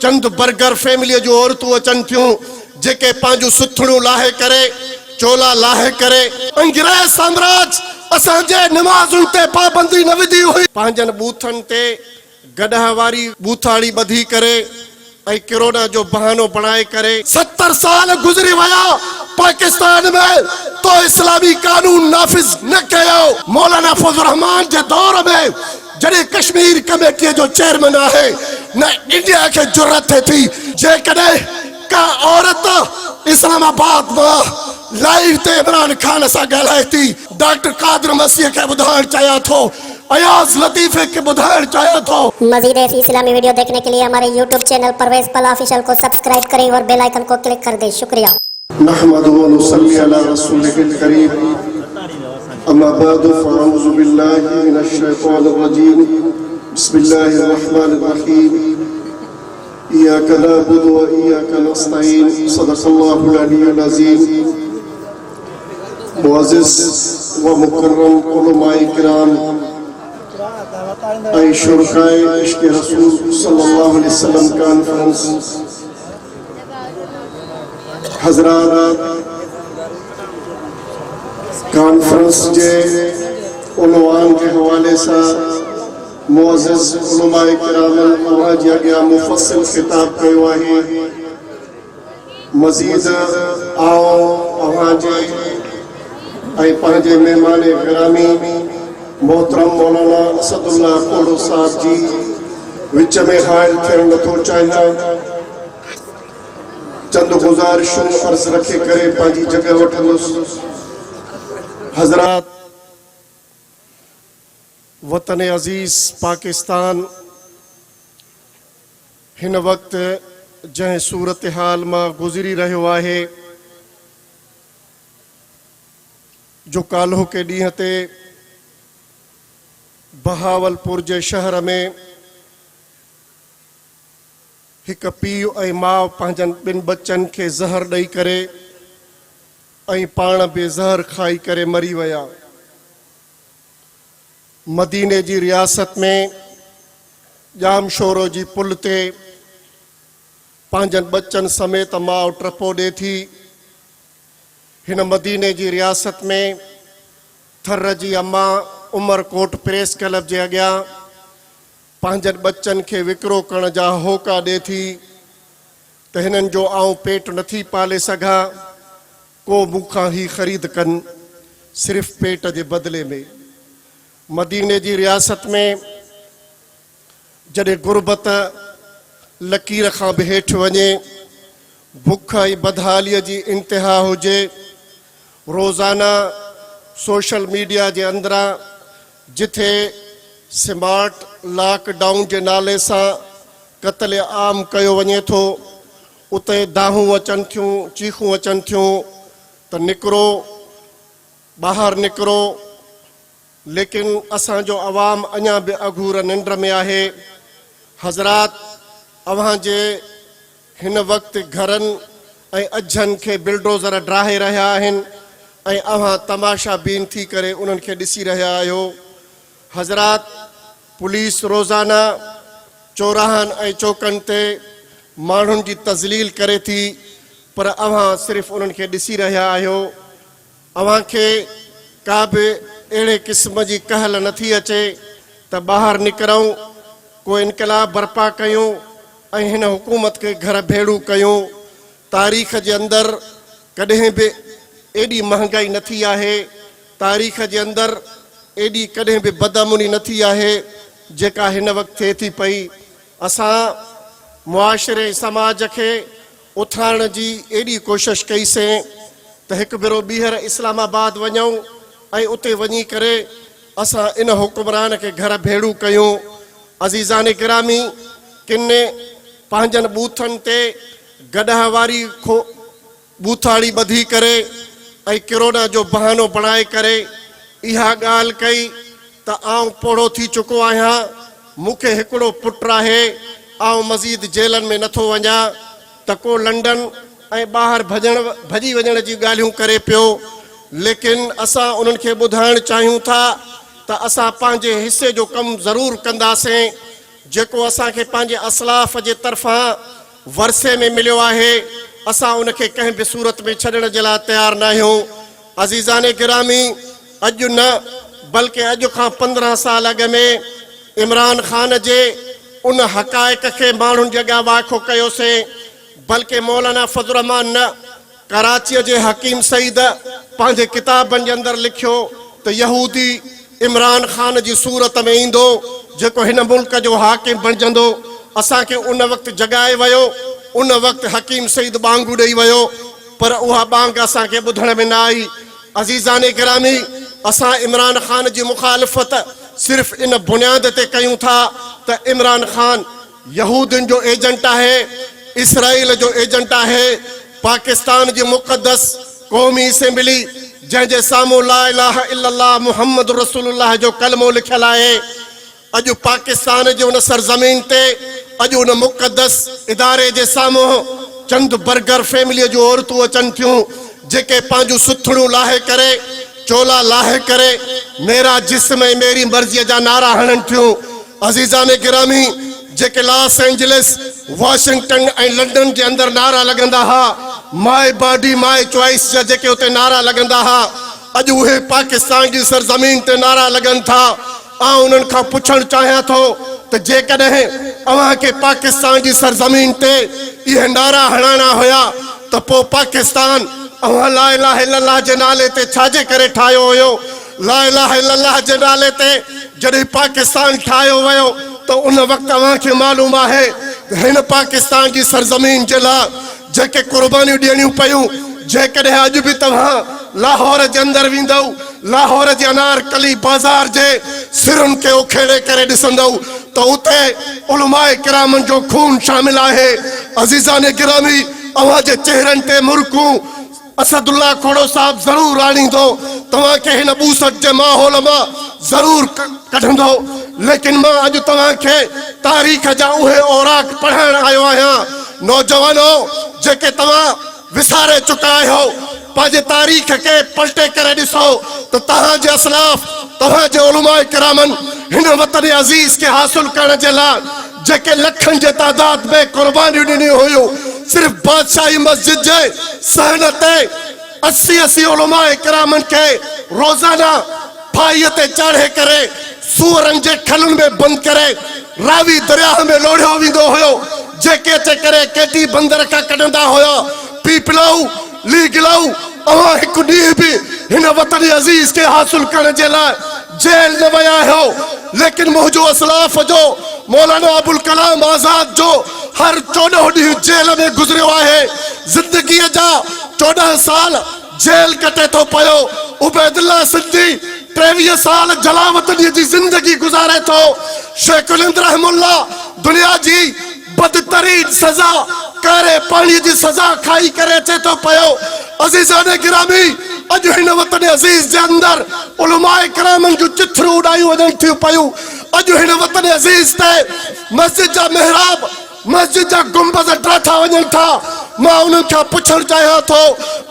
चंद burger family जो औरतूं अचन थियूं जेके पांजू सुथड़ू लाहे करे चोला लाहे करे अंग्रेज साम्राज्य असांजे नमाज़ुन ते पाबंदी न विधी हुई पांजन बूथन ते गडह वारी बूथाड़ी बधी करे ऐं कोरोना जो बहानो बनाए करे 70 साल गुजरी वया पाकिस्तान में तो इस्लामी कानून नाफिज न कयो। मौलाना फजल रहमान जे दौर में जड़े कश्मीर कमेटी जो चेयरमैन है न इंडिया के जरूरत थी जेकॾहिं का औरत इस्लामाबाद में लाइव ते इमरान खान से ॻाल्हाए थी डॉक्टर कादर मसीह के बुधाइण चाहियां थो अयाज लतीफे के बुधाइण चाहियां थो। मजीद ऐसी इस्लामी वीडियो देखने के लिए हमारे YouTube चैनल परवेज पला ऑफिशियल को सब्सक्राइब करें और बेल आइकन को क्लिक कर दें। शुक्रिया। नहमदुहु व नुसल्ली अला रसूलिहिल करीम अम्मा बाद फअऊज़ु बिल्लाहि मिनश शैतानिर रजीम बिस्मिल्लाहिर रहमानिर रहीम इय्याका नअबुदु व इय्याका नस्तईन सदक़ल्लाहुल अलियुल अज़ीम। मुअज़्ज़िज़ व मुकर्रम उलमाए किराम ऐ शुरकाए इश्क़ रसूल सल्लल्लाहु अलैहि वसल्लम कॉन्फ्रेंस हज़रात कॉन्फ्रेंस जे उन्वान के हवाले से मुअज़्ज़िज़ उलमाए किराम अवां जे अॻियां मुफ़स्सिल खिताब कयो आहे। मज़ीद आओ अवां जे ऐं पंहिंजे मेहमान गिरामी मोहतरम मौलाना असदुल्ला कोड़ो साहब जी विच में हायल थियण नथो चाहियां। चंद गुज़ारिशूं अर्ज़ रखे करे पंहिंजी जगह वठंदुसि। हज़रात वतन अज़ीज़ पाकिस्तान हिन वक्त जंहिं सूरत हाल मां गुज़री रहियो आहे जो काल्हो के ॾींहं ते बहावलपुर जे शहर में हिक पीउ ऐं माउ पंहिंजनि ॿिनि बच्चनि खे ज़हर ॾेई करे ऐं पाण बि ज़हर खाई करे मरी विया। मदीने जी रियासत में जामशोरो जी पुल ते पंहिंजनि बच्चनि समेत माउ ट्रपो ॾे थी। हिन मदीने जी रियासत में थर जी अम्मा उमरकोट प्रेस क्लब जे अॻियां पंहिंजनि बच्चनि खे विकिरो करण जा होका ॾे थी त हिननि जो आऊं पेट नथी पाले सघां को मूंखां ई ख़रीद कनि सिर्फ़ पेट जे बदिले में। मदीने जी रियासत में जॾहिं गुरबत लकीर खां बि हेठि वञे बुख ऐं बदहालीअ जी इंतिहा हुजे रोज़ाना सोशल मीडिया जे अंदरां जिथे स्मार्ट लॉकडाउन जे नाले सां क़त्ल आम कयो वञे थो उते दाहूं अचनि थियूं चीखूं अचनि थियूं त निकिरो ॿाहिरि निकिरो। लेकिन असांजो अवाम अञा बि अघूर निंड में आहे। हज़रात अव्हां जे हिन वक़्तु घरनि ऐं अझनि खे बिल्डोज़र ड्राहे रहिया आहिनि ऐं अव्हां तमाशा बीन थी करे उन्हनि खे ॾिसी रहिया आहियो। हज़रात पुलिस रोज़ाना चौराहनि ऐं चौकनि ते माण्हुनि जी तज़लील करे थी पर अव्हां सिर्फ़ु उन्हनि खे ॾिसी रहिया आहियो। अव्हां खे का बि अहिड़े क़िस्म जी कहल नथी अचे त ॿाहिरि निकिरूं को इनकलाब बर्पा कयूं ऐं हिन हुकूमत खे घर भेड़ू कयूं। तारीख़ जे अंदरि कॾहिं बि एॾी महांगाई न थी आहे। तारीख़ जे अंदरि एॾी कॾहिं बि बदअमनी न थी आहे जेका हिन वक़्तु थिए थी पई। असां मुआशिरे समाज खे उथारण जी एॾी कोशिशि कईसीं त हिकु भेरो ॿीहर इस्लामाबाद वञूं ऐं उते वञी करे असां इन हुकुमरान खे घर भेड़ू कयूं। अज़ीज़ान गिरामी किने पंहिंजनि बूथनि ते गडह वारी बूथाड़ी ॿधी करे ऐं कोरोना जो बहानो बनाए करे इहा ॻाल्हि कई त आउं पोड़ो थी चुको आहियां मूंखे हिकिड़ो पुटु आहे आउं मज़ीद जेलनि में नथो वञा त को लंडन ऐं ॿाहिरि भॼी वञण जी ॻाल्हियूं करे पियो। लेकिन असां उन्हनि खे ॿुधाइण चाहियूं था त असां पंहिंजे हिसे जो कमु ज़रूरु कंदासीं जेको असांखे पंहिंजे असलाफ जे तरफ़ां वरसे में मिलियो आहे, असां उनखे कंहिं बि सूरत में छॾण जे लाइ तयारु न आहियूं। अज़ीज़ाने गिरामी, अॼु न बल्कि अॼु खां 15 साल अॻ में इमरान ख़ान जे उन हक़ाइक़ खे माण्हुनि जे अॻियां वाखो कयोसीं, बल्कि मौलाना फज़लुर रहमान न कराचीअ जे हकीम सईद पंहिंजे किताबनि जे अंदरि लिखियो त यहूदी इमरान ख़ान जी सूरत में ईंदो जेको हिन मुल्क जो हाकिम बणिजंदो। असांखे उन वक़्तु जगाए वियो, उन वक़्तु हकीम सईद बांगू ॾेई वियो, पर उहा बांग असांखे ॿुधण में न आई। अज़ीज़ाने गिरामी, असां इमरान ख़ान जी मुखालिफ़त सिर्फ़ इन बुनियाद ते कयूं था त इमरान ख़ान यहूदियुनि जो एजेंट आहे, इसराइल जो एजेंट आहे। पाकिस्तान जी मुक़द्दस क़ौमी असेंबली जंहिंजे साम्हूं ला इलाहा इल्लल्लाह मुहम्मद रसूलुल्लाह जो कलमो लिखियल आहे, अॼु पाकिस्तान जे उन सरज़मीन ते, अॼु उन मुक़द्दस इदारे जे साम्हूं चंद बर्गर फैमिलीअ जूं औरतूं अचनि थियूं जेके पंहिंजूं सुथड़ूं लाहे करे, चोला लाहे करे, मेरा जिस्म ऐं मेरी मर्ज़ीअ जा नारा हणनि थियूं। अज़ीज़ाने गिरामी, जेके लॉस एंजलिस, वाशिंगटन ऐं लंडन जे अंदरि नारा लॻंदा हुआ, माय बॉडी माय चॉइस जा जेके उते नारा लॻंदा हुआ, अॼु उहे पाकिस्तान जी सरज़मीन ते नारा लॻनि था। आउं उन्हनि खां पुछणु चाहियां थो त जेकॾहिं अव्हांखे पाकिस्तान जी सरज़मीन ते इहे नारा हणाइणा हुया त पोइ पाकिस्तान अव्हां ला इलाहा इल्लल्लाह जे नाले ते छाजे करे ठाहियो हुयो? ला इलाहा इल्लल्लाह जे नाले ते जॾहिं पाकिस्तान ठाहियो वियो त उन वक़्तु अव्हांखे मालूम आहे हिन पाकिस्तान जी सरज़मीन जे लाइ जेके क़ुर्बानियूं ॾियणियूं पयूं, जेकॾहिं अॼु बि तव्हां लाहौर जे अंदरि वेंदव, लाहौर जे अनारकली बाज़ार जे सिरुनि खे उखेड़े करे ॾिसंदव त उते उलमाए किरामनि जो खून शामिल आहे। अज़ीज़ाने गिरामी, अव्हां जे चेहरनि ते मुर्कूं असदुल्ला खोड़ो साहब ज़रूर आणींदो, तव्हांखे हिन बूसट जे माहौल मां ज़रूर कढंदो, लेकिन मां अॼु तव्हांखे तारीख़ जा उहे औराक पढ़ाइण आयो आहियां। नौजवानो, जेके तव्हां विसारे चुका आहियो, पंहिंजे तारीख़ खे पलटे करे ॾिसो त तव्हांजे असलाफ, तव्हांजे उलमाए किरामनि हिन वतन अज़ीज़ खे हासिल करण जे लाइ जेके लखनि जे तादाद में क़ुर्बानियूं ॾिनियूं हुयूं, सिर्फ़ बादशाही मस्जिद जे सहन ते 80 उलमाए किरामनि खे रोज़ाना फाईअ ते चाढ़े करे सूरनि जे खलुनि में बंदि करे रावी दरिया में लोढ़ियो वेंदो हुयो, जेके अचे करे केटी बंदर खां कढंदा हुया। पीपलाऊ लीगलाऊ, अव्हां हिकु ॾींहुं बि हिन वतन अज़ीज़ खे हासिल करण जे लाइ जेल न विया आहियो, लेकिन मुंहिंजो असलाफ जो मौलाना अबुल कलाम आज़ाद जो हर 14 ॾींहं जेल में गुज़रियो आहे। ज़िंदगीअ जा 14 साल जेल कटे थो पियो। उबैदुल्ला सिद्दी 23 साल जलावत जी ज़िंदगी गुज़ारे थो। शेखुल हिंद रहमुल्ला दुनिया जी बदतरीन सज़ा, कारे पाणी जी सज़ा खाई करे अचे थो पियो। अज़ीज़ाने गिरामी, अॼु हिन वतन अज़ीज़ जे अंदरि उलमाए किरामनि जूं चिथड़ूं उॾायूं वञनि थियूं पियूं। अॼु हिन वतन अज़ीज़ ते मस्जिद जा महराब, मस्जिद जा गुंबद ठाठा वञनि था। मां उन्हनि खां पुछणु चाहियां थो,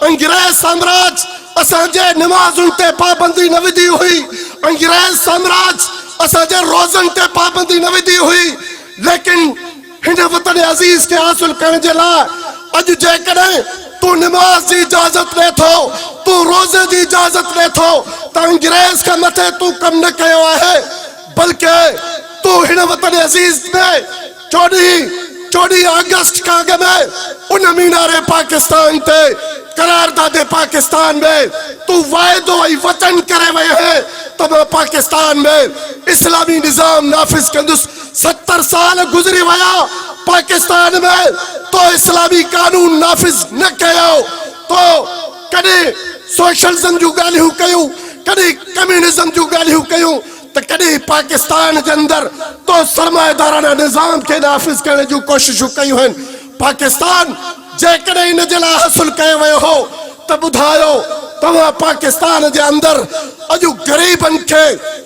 अंग्रेज़ साम्राज्य असांजे नमाज़ुनि ते पाबंदी न विधी हुई, अंग्रेज़ साम्राज्य असांजे रोज़नि ते पाबंदी न विधी हुई, लेकिन हिन वतन अज़ीज़ खे हासिल करण जे लाइ अॼु जेकॾहिं तू नमाज जी इजाज़त ॾे थो, तू रोज़े जी इजाज़त ॾे थो, त अंग्रेज़ खां मथे तू कमु न कयो आहे, बल्कि तू हिन वतन अज़ीज़ में 24 अगस्त खां अॻु में उन मीनारे पाकिस्तान ते करारदादे पाकिस्तान में तू वायदो ऐं वचन करे वियो है त मां पाकिस्तान में इस्लामी निज़ाम नाफ़िज़ कंदुसि। 70 साल गुज़री विया पाकिस्तान में, तो इस्लामी कानून नाफ़िज़ न कयो, तो कॾहिं सोशलिज़म जूं ॻाल्हियूं कयूं, कॾहिं कम्युनिज़म जूं ॻाल्हियूं कयूं, त कॾहिं पाकिस्तान जे अंदरि तो सरमाएदाराना निज़ाम खे नाफ़िज़ करण जूं कोशिशूं कयूं आहिनि। पाकिस्तान जेकॾहिं इन जे लाइ हासिल कयो वियो हो त ॿुधायो तव्हां पाकिस्तान जे अंदरि अॼु ग़रीबनि खे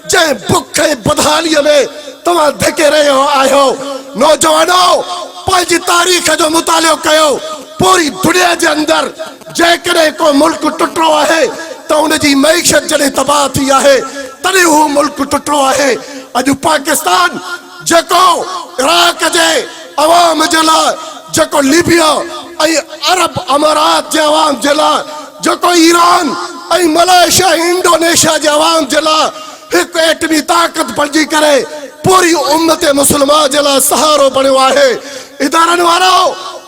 जंहिं बुख ऐं बदहालीअ में तव्हां धिके रहियो आहियो। नौजवानो, पंहिंजी तारीख़ जो मुतालियो कयो। पूरी दुनिया जे अंदरि जेकॾहिं को मुल्क टुटो आहे त उनजी मईशत जॾहिं तबाह थी आहे तॾहिं उहो मुल्क टुटो आहे। अॼु पाकिस्तान जेको इराक जे अवाम जे लाइ, जेको लीबिया ऐं अरब अमारात जे अवाम जे लाइ, जेको ईरान ऐं मलेशिया इंडोनेशिया जे अवाम जे लाइ हिकु एटमी ताक़त बणिजी करे पूरी उम्मत मुस्लिमा जे लाइ सहारो बणियो आहे। इदारनि वारो,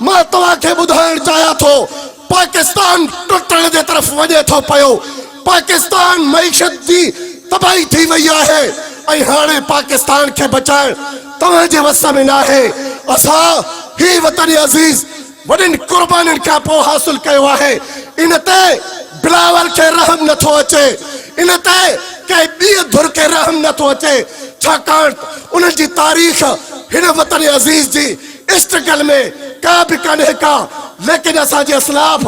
मां तव्हांखे ॿुधाइण चाहियां थो, पाकिस्तान टुटण जे तरफ़ वञे थो पियो। पाकिस्तान मईशत जी तबाही थी वई आहे ऐं हाणे पाकिस्तान खे बचाइण तव्हांजे वस में न आहे। असां ही वतन अज़ीज़ वॾियुनि क़ुर्बानियुनि खां पोइ हासिल कयो आहे। इन ते बिलावल खे रहम नथो अचे, इन ते कंहिं ॿिए धुर खे रहम नथो अचे, छाकाणि उन्हनि जी तारीख़ हिन वतन अज़ीज़ जी स्ट्रगल में का बि कान्हे का। लेकिन असांजे असलाफ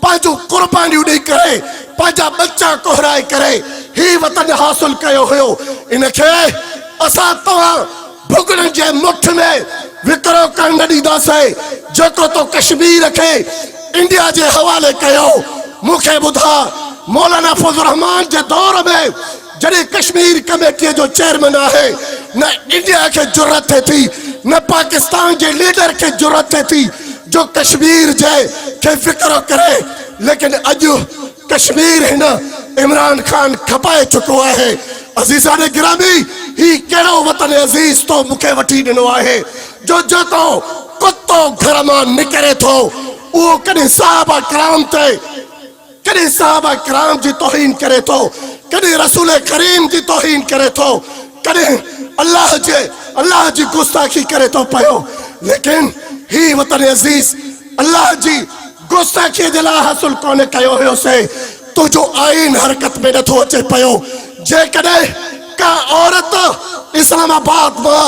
पंहिंजूं क़ुर्बानियूं ॾेई करे, पंहिंजा बच्चा कोहराए करे ही वतन हासिल कयो हुयो। इनखे असां तव्हां भुगड़नि जे मुठ में विकिरो करण न ॾींदासीं। जेको तो कश्मीर खे इंडिया जे हवाले कयो, मूंखे ॿुधा मौलाना फज़लुर रहमान जे दौर में जॾहिं कश्मीर कमेटीअ जो चेयरमैन आहे, न इंडिया खे ज़रूरत थिए थी, न पाकिस्तान जे लीडर खे ज़रूरत थिए थी जो कश्मीर जे खे फिक्र करे। लेकिन अॼु कश्मीर हिन इमरान खान खपाए चुको आहे। अज़ीज़ान गिरामी, ही कहिड़ो वतन अज़ीज़ तो मूंखे वठी ॾिनो आहे जो जेको कुतो घर मां निकिरे थो उहो कॾहिं साहबा किराम ते, कॾहिं साहबा किराम जी तौहीन करे थो, कॾहिं रसूल करीम जी तौहीन करे थो, कॾहिं अल्लाह जी गुस्ताखी करे थो पियो। लेकिन ही वतन अज़ीज़ अल्लाह जी गुस्ताखी जे लाइ हासिल कोन कयो हुयोसीं। तुंहिंजो आइन हरकत में नथो अचे पियो। जेकॾहिं का औरत इस्लामाबाद मां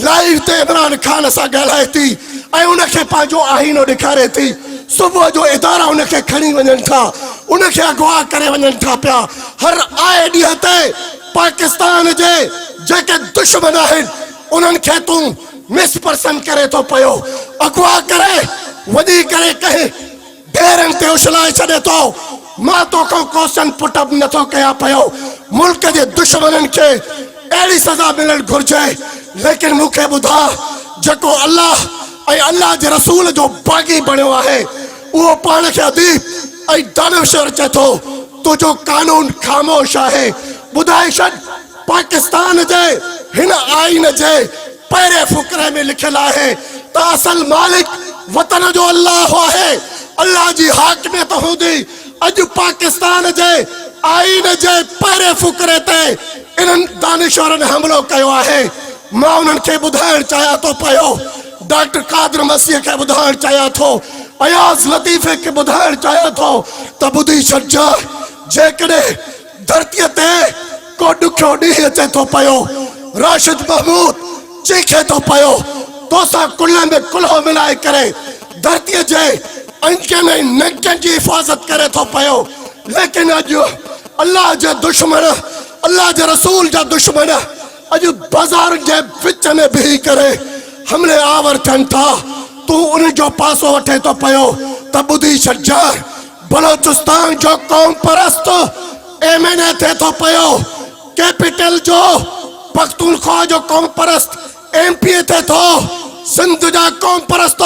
लाइव ते इमरान खान सां ॻाल्हाए थी ऐं उनखे पंहिंजो आईनो ॾेखारे थी, सुबुह जो इदारा उनखे खणी वञनि था, उनखे अगवा करे वञनि था पिया। हर आए ॾींहं ते पाकिस्तान जे जेके दुश्मन आहिनि उन्हनि खे तूं मिसपर्सन करे थो पियो, अगवा करे वञी करे कंहिं ढेरनि ते उछलाए छॾे थो। मां तोखां क्वेश्चन पुटअप नथो कयां पियो। मुल्क जे दुश्मननि खे अहिड़ी सज़ा मिलणु घुरिजे। लेकिन मूंखे ॿुधा, जेको अल्लाह ऐं अल्लाह जे रसूल जो बाग़ी बणियो आहे उहो पाण खे अदीब ऐं दानिशवर चए थो तुंहिंजो कानून ख़ामोश आहे। ॿुधाए छॾ, पाकिस्तान जे हिन आइन जे पहिरें फ़ुक़रे में लिखियलु आहे त असल मालिक वतन जो अल्लाह आहे, अल्लाह जी हाकिमियत हूंदी। अॼु पाकिस्तान जे आइन जे पहिरें फ़ुक़रे ते इन्हनि दानिशवरनि हमलो कयो आहे। मां उन्हनि खे ॿुधाइण चाहियां थो पियो, डॉक्टर कादर मसीह खे ॿुधाइण चाहियां थो, अयाज़ लतीफ़े खे ॿुधाइण चाहियां थो त ॿुधी छॾिजां, जेकॾहिं धरतीअ ते को ॾुखियो ॾींहुं अचे थो पियो, राशिद महमूद चीखे थो पियो, तोसां कुल्हे में कुल्हो मिलाए करे धरतीअ जे अंगनि ऐं नंगनि जी हिफ़ाज़त करे थो पियो। लेकिन अॼु अल्लाह जे दुश्मन, अल्लाह जे रसूल जा दुश्मन अॼु बाज़ारुनि जे विच में बीही करे हमले आवर थियनि था। तूं उन जो पासो वठे थो पियो त ॿुधी छॾिजां, बलोचिस्तान जो कौम परस्त MNA थिए थो पियो, कैपिटल जो पख्तूनख्वा जो कौम परस्त MPA थिए थो, सिंध जा कौम परस्त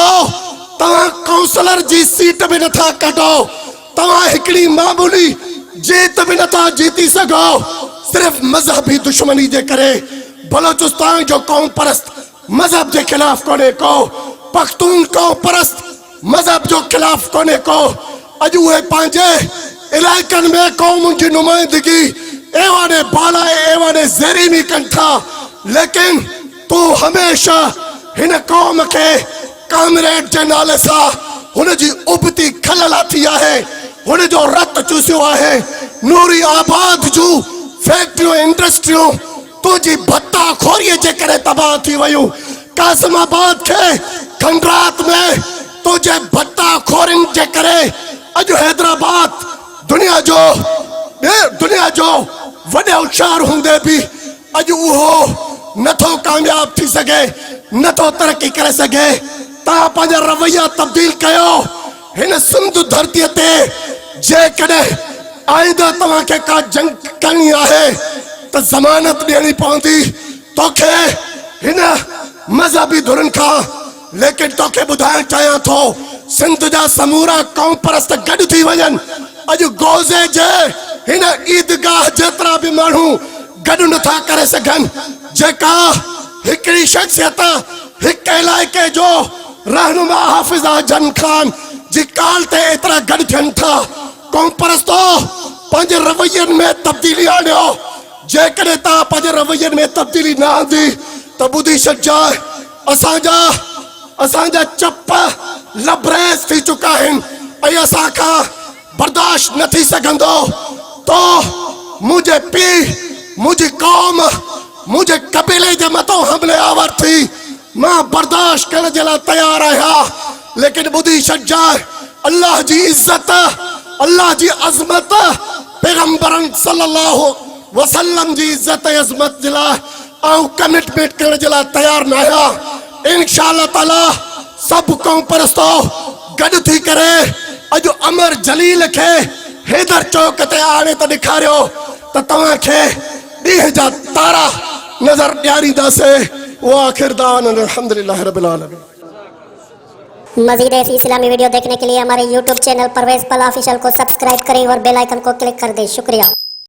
तव्हां काउंसलर जी सीट बि नथा कढो, तव्हां हिकिड़ी मामूली जीत बि नथा जीती सघो, सिर्फ़ मज़हबी दुश्मनी जे करे। बलोचिस्तान जो कौम परस्त मज़हब जे खिलाफ कोन्हे को, पख्तून कौम परस्त मज़हब जो खिलाफ कोन्हे को। अॼु उहे पंहिंजे इलाइक़नि में क़ौमुनि जी नुमाइंदगी एवाने बाला एवाने ज़रीमी कनि था। लेकिन तूं हमेशा हिन क़ौम खे कामरेड जे नाले सां हुनजी उबती खलला थी आहे, हुन जो रत चूसियो आहे। नूरी आबाद जूं फैक्ट्रियूं इंडस्ट्रियूं तुंहिंजी भत्ता खोरीअ जे करे तबाह थी वियूं। कासिमाबाद खे खंडरात में तुंहिंजे भत्ता खोरिन जे करे अॼु हैदराबाद दुनिया जो वॾे होशियार हूंदे बि अॼु उहो नथो कामयाब थी सघे, नथो तरक़ी करे सघे। तव्हां पंहिंजा रवैया तब्दील कयो। हिन सिंध धरतीअ ते जेकॾहिं आईंदा तव्हांखे का जंग करणी आहे त ज़मानत ॾियणी पवंदी। तोखे हिन मज़हबी धुरन खां, लेकिन तोखे ॿुधाइण चाहियां थो सिंध जा समूरा क़ौम परस्त गॾु थी वञनि। अॼु गोज़े जे हिन ईदगाह जेतिरा बि माण्हू गॾु नथा करे सघनि, जेका हिकिड़ी शख्सियत हिक इलाइक़े जो रहनुमा हाफ़िज़ जन ख़ान जी काल ते एतिरा गॾु थियनि था। क़ौम परस्तो पंहिंजे रवैयनि में तब्दीली आणियो। जेकॾहिं तव्हां पंहिंजे रवैयनि में तब्दीली न आंदी त ॿुधी छॾिजांइ, असांजा चप लबरेज़ थी चुका आहिनि ऐं असां खां बर्दाश्त न थी सघंदो। तो मुंहिंजे पीउ, मुंहिंजी क़ौम, मुंहिंजे कबीले जे मथां हमले आवर थी, मां बर्दाश्त करण जे लाइ तयारु आहियां। लेकिन ॿुधी छॾिजांइ, अल्लाह जी इज़्ज़त, अल्लाह जी अज़मत, पैगंबरन सल्लल्लाहु वसल्लम जी इज़्ज़त ऐं अज़मत जे लाइ ऐं कमिटमेंट करण जे लाइ तयारु न आहियां। इंशाअल्लाह ताला सब क़ौम परस्तो गॾु थी करे अॼु अमर जलील खे हैदर चौक ते आणे त ॾेखारियो त तव्हांखे ॾींहं जा तारा नज़र ॾियारींदासीं। वो आखिर दान अल्हम्दुलिल्लाह रब्बिल आलमीन। मजीद ऐसी इस्लामी वीडियो देखने के लिए हमारे YouTube चैनल परवेज़ पल ऑफिशियल को सब्सक्राइब करें और बेल आइकन को क्लिक कर दें। शुक्रिया।